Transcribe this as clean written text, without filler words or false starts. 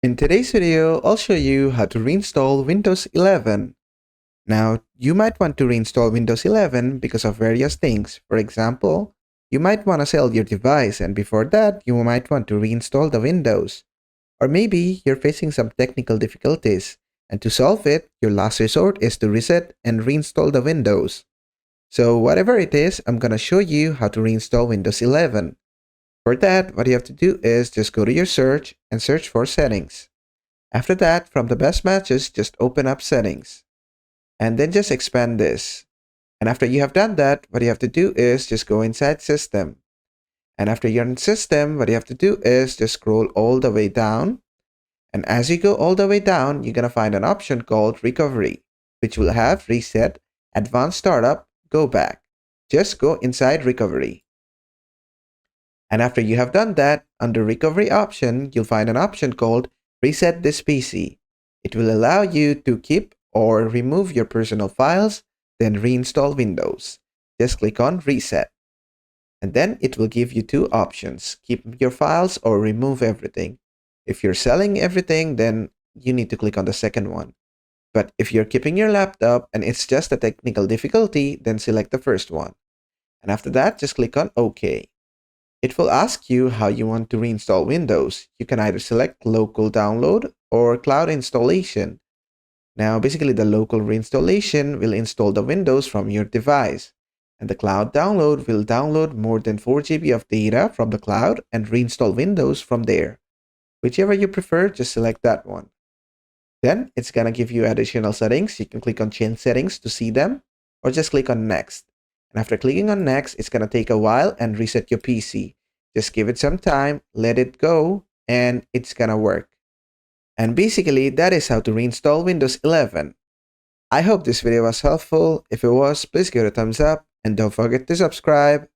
In today's video, I'll show you how to reinstall Windows 11. Now, you might want to reinstall Windows 11 because of various things. For example, you might want to sell your device, and before that, you might want to reinstall the Windows. Or maybe you're facing some technical difficulties, and to solve it, your last resort is to reset and reinstall the Windows. So whatever it is, I'm gonna show you how to reinstall Windows 11. For that, what you have to do is just go to your search and search for settings. After that, from the best matches, just open up settings. And then just expand this. And after you have done that, what you have to do is just go inside system. And after you're in system, what you have to do is just scroll all the way down. And as you go all the way down, you're gonna find an option called recovery, which will have reset, advanced startup, go back. Just go inside recovery. And after you have done that, under recovery option, you'll find an option called reset this PC. It will allow you to keep or remove your personal files, then reinstall Windows. Just click on reset. And then it will give you two options, keep your files or remove everything. If you're selling everything, then you need to click on the second one. But if you're keeping your laptop and it's just a technical difficulty, then select the first one. And after that, just click on OK. It will ask you how you want to reinstall Windows. You can either select local download or cloud installation. Now, basically the local reinstallation will install the Windows from your device, and the cloud download will download more than 4 GB of data from the cloud and reinstall Windows from there. Whichever you prefer, just select that one. Then it's gonna give you additional settings. You can click on change settings to see them, or just click on next. And after clicking on next, it's gonna take a while and reset your PC. Just give it some time, let it go, and it's gonna work. And basically, that is how to reinstall Windows 11. I hope this video was helpful. If it was, please give it a thumbs up and don't forget to subscribe.